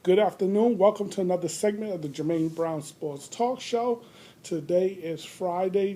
Good afternoon. Welcome to another segment of the Jermaine Brown Sports Talk Show. Today is Friday,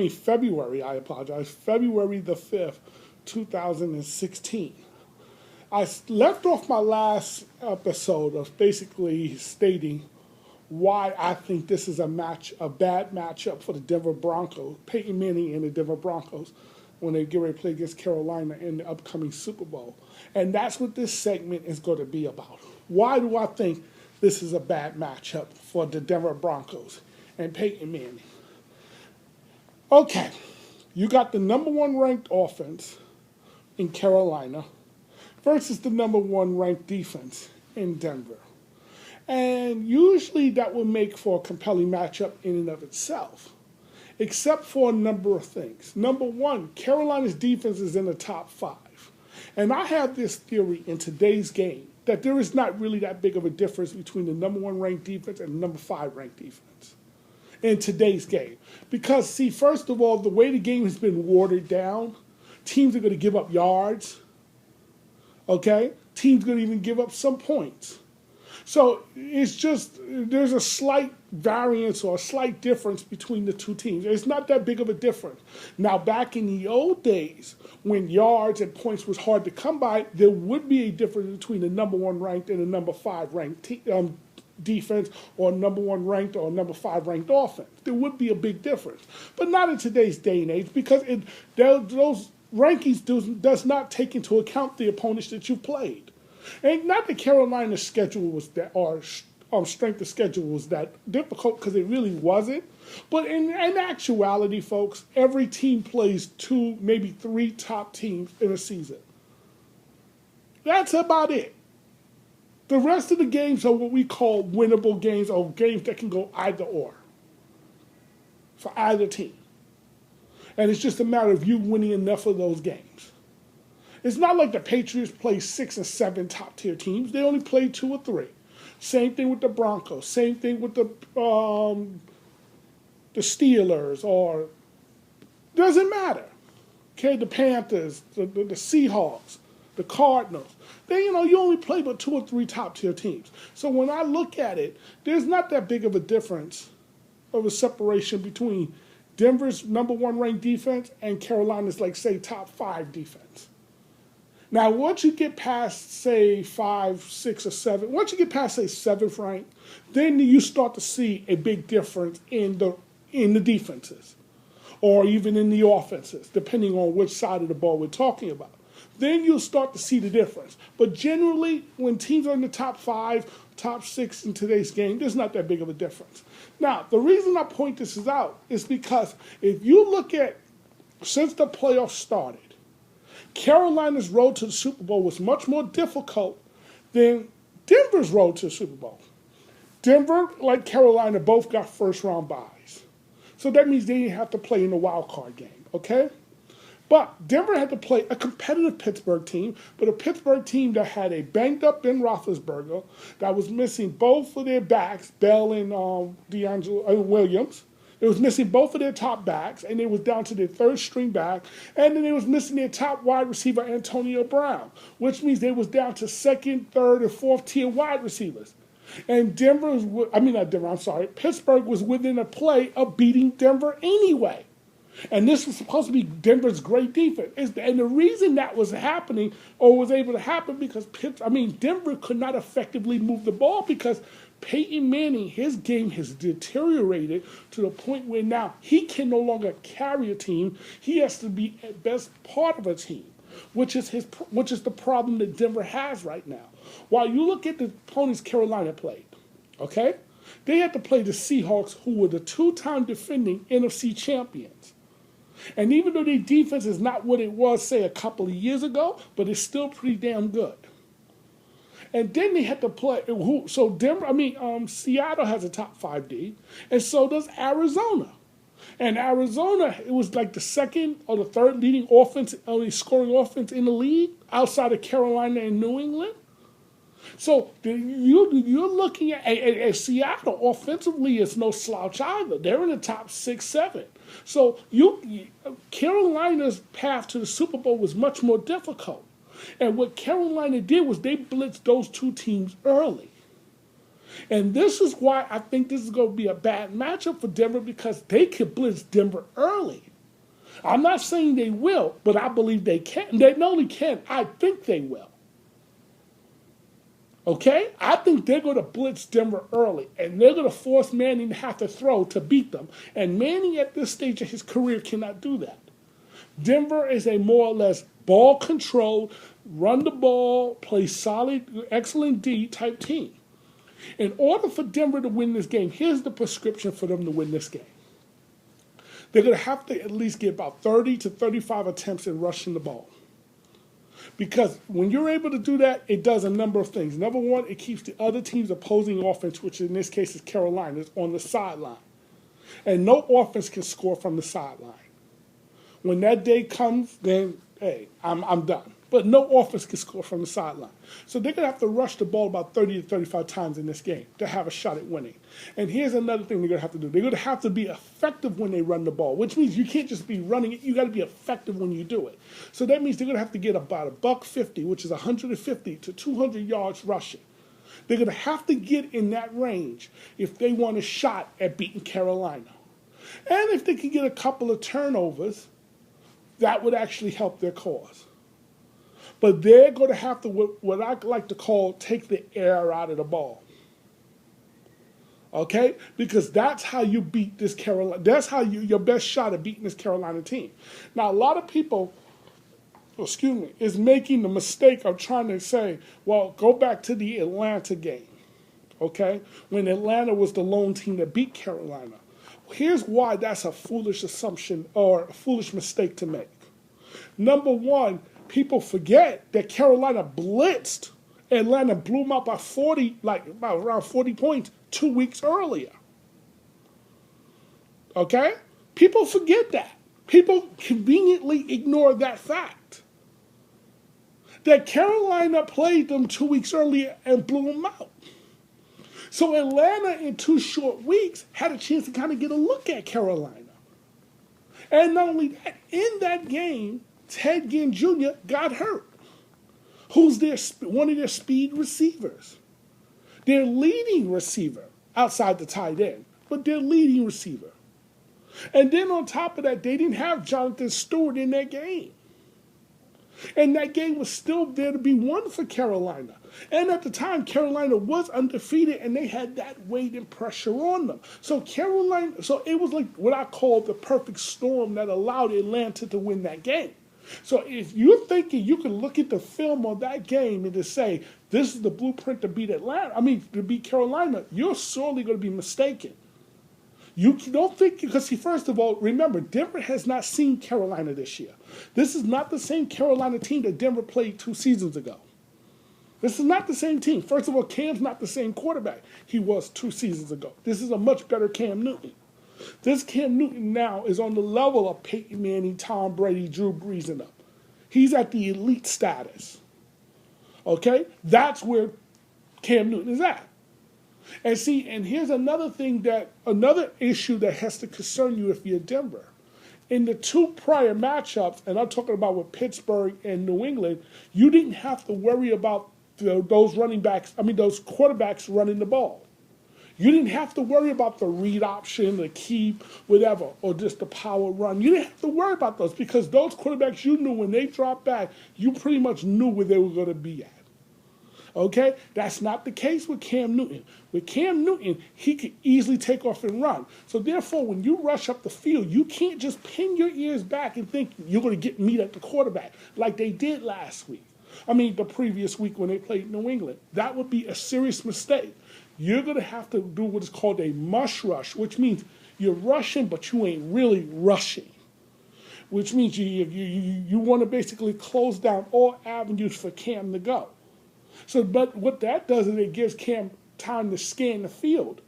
February, I apologize, February the 5th, 2016. I left off my last episode of basically stating why I think this is a bad matchup for the Denver Broncos, Peyton Manning and the Denver Broncos, when they get ready to play against Carolina in the upcoming Super Bowl. And that's what this segment is going to be about. Why do I think this is a bad matchup for the Denver Broncos and Peyton Manning? Okay, you got the number one ranked offense in Carolina versus the number one ranked defense in Denver. And usually that will make for a compelling matchup in and of itself, except for a number of things. Number one, Carolina's defense is in the top 5. And I have this theory in today's game that there is not really that big of a difference between the number one ranked defense and the number 5 ranked defense in today's game. Because, see, first of all, the way the game has been watered down, teams are going to give up yards, okay? Teams are going to even give up some points. So it's just, there's a slight variance or a slight difference between the two teams. It's not that big of a difference. Now, back in the old days, when yards and points was hard to come by, there would be a difference between the number one ranked and the number 5 ranked defense, or number one ranked or number 5 ranked offense. There would be a big difference. But not in today's day and age, because those rankings does not take into account the opponents that you've played. And not that Carolina's schedule was that, or strength of schedule was that difficult, because it really wasn't. But in actuality, folks, every team plays 2, maybe 3 top teams in a season. That's about it. The rest of the games are what we call winnable games, or games that can go either or for either team. And it's just a matter of you winning enough of those games. It's not like the Patriots play 6 and 7 top-tier teams. They only play 2 or 3. Same thing with the Broncos. Same thing with the Steelers, or doesn't matter. Okay, the Panthers, the Seahawks, the Cardinals. You only play but 2 or 3 top-tier teams. So when I look at it, there's not that big of a difference of a separation between Denver's number one ranked defense and Carolina's, like, say, top 5 defense. Now, once you get past, say, 5, 6, or 7, once you get past, say, 7th rank, then you start to see a big difference in the defenses, or even in the offenses, depending on which side of the ball we're talking about. Then you'll start to see the difference. But generally, when teams are in the top 5, top 6 in today's game, there's not that big of a difference. Now, the reason I point this out is because if you look at, since the playoffs started, Carolina's road to the Super Bowl was much more difficult than Denver's road to the Super Bowl. Denver, like Carolina, both got first-round byes. So that means they didn't have to play in the wild card game, okay? But Denver had to play a competitive Pittsburgh team, but a Pittsburgh team that had a banged-up Ben Roethlisberger, that was missing both of their backs, Bell and Williams. It was missing both of their top backs, and it was down to their 3rd string back, and then it was missing their top wide receiver, Antonio Brown, which means they was down to 2nd, 3rd, and 4th tier wide receivers. And Pittsburgh was within a play of beating Denver anyway. And this was supposed to be Denver's great defense. And the reason that was happening, or was able to happen, because Denver could not effectively move the ball, because Peyton Manning, his game has deteriorated to the point where now he can no longer carry a team. He has to be at best part of a team, which is the problem that Denver has right now. While you look at the opponents Carolina played, okay, they had to play the Seahawks, who were the 2-time defending NFC champions. And even though their defense is not what it was, say, a couple of years ago, but it's still pretty damn good. And then they had to play. So Seattle has a top 5 D, and so does Arizona. And Arizona, it was like the 2nd or the 3rd leading offense, only scoring offense in the league, outside of Carolina and New England. So you're looking at Seattle offensively is no slouch either. They're in the top 6, 7. So Carolina's path to the Super Bowl was much more difficult. And what Carolina did was they blitzed those two teams early. And this is why I think this is going to be a bad matchup for Denver, because they could blitz Denver early. I'm not saying they will, but I believe they can. They not only can, I think they will. Okay? I think they're going to blitz Denver early, and they're going to force Manning to have to throw to beat them. And Manning at this stage of his career cannot do that. Denver is a more or less ball controlled, run the ball, play solid, excellent D type team. In order for Denver to win this game, here's the prescription for them to win this game. They're going to have to at least get about 30 to 35 attempts in rushing the ball. Because when you're able to do that, it does a number of things. Number one, it keeps the other team's opposing offense, which in this case is Carolina's, on the sideline. And no offense can score from the sideline. When that day comes, then, hey, I'm done. But no offense can score from the sideline. So they're going to have to rush the ball about 30 to 35 times in this game to have a shot at winning. And here's another thing they're going to have to do. They're going to have to be effective when they run the ball, which means you can't just be running it. You got to be effective when you do it. So that means they're going to have to get about $150, which is 150 to 200 yards rushing. They're going to have to get in that range if they want a shot at beating Carolina. And if they can get a couple of turnovers, that would actually help their cause. But they're going to have to, what I like to call, take the air out of the ball. Okay? Because that's how you beat this Carolina. That's how your best shot at beating this Carolina team. Now, a lot of people, is making the mistake of trying to say, well, go back to the Atlanta game. Okay? When Atlanta was the lone team that beat Carolina. Here's why that's a foolish assumption or a foolish mistake to make. Number one, people forget that Carolina blitzed Atlanta, blew them out by 40, like about around 40 points 2 weeks earlier. Okay? People forget that. People conveniently ignore that fact. That Carolina played them 2 weeks earlier and blew them out. So Atlanta, in 2 short weeks, had a chance to kind of get a look at Carolina. And not only that, in that game, Ted Ginn Jr. got hurt. Who's one of their speed receivers? Their leading receiver, outside the tight end, but their leading receiver. And then on top of that, they didn't have Jonathan Stewart in that game. And that game was still there to be won for Carolina. And at the time, Carolina was undefeated, and they had that weight and pressure on them. So it was like what I call the perfect storm that allowed Atlanta to win that game. So if you're thinking you can look at the film on that game and just say, this is the blueprint to beat to beat Carolina, you're sorely going to be mistaken. You don't think, because see, first of all, remember, Denver has not seen Carolina this year. This is not the same Carolina team that Denver played 2 seasons ago. This is not the same team. First of all, Cam's not the same quarterback he was 2 seasons ago. This is a much better Cam Newton. This Cam Newton now is on the level of Peyton Manning, Tom Brady, Drew Brees, and them. He's at the elite status. Okay? That's where Cam Newton is at. And see, and here's another issue that has to concern you if you're Denver. In the 2 prior matchups, and I'm talking about with Pittsburgh and New England, you didn't have to worry about those quarterbacks running the ball. You didn't have to worry about the read option, the keep, whatever, or just the power run. You didn't have to worry about those because those quarterbacks, you knew when they dropped back, you pretty much knew where they were going to be at. Okay? That's not the case with Cam Newton. With Cam Newton, he could easily take off and run. So therefore, when you rush up the field, you can't just pin your ears back and think you're going to get meat at the quarterback like they did the previous week when they played New England. That would be a serious mistake. You're going to have to do what is called a mush rush, which means you're rushing, but you ain't really rushing. Which means you want to basically close down all avenues for Cam to go. So, but what that does is it gives Cam time to scan the field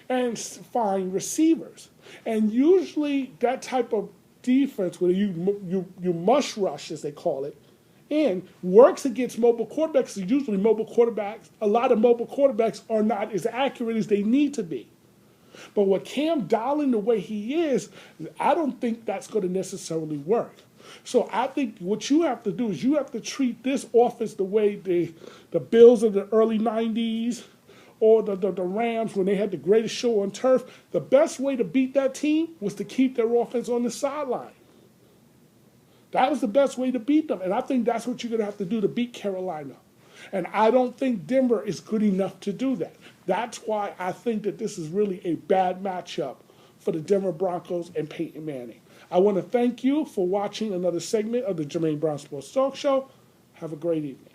and find receivers. And usually that type of defense, where you mush rush, as they call it, and works against mobile quarterbacks. Usually a lot of mobile quarterbacks are not as accurate as they need to be. But with Cam dialing the way he is, I don't think that's going to necessarily work. So I think what you have to do is you have to treat this offense the way the Bills of the early 90s or the Rams when they had the greatest show on turf. The best way to beat that team was to keep their offense on the sideline. That was the best way to beat them. And I think that's what you're going to have to do to beat Carolina. And I don't think Denver is good enough to do that. That's why I think that this is really a bad matchup for the Denver Broncos and Peyton Manning. I want to thank you for watching another segment of the Jermaine Brown Sports Talk Show. Have a great evening.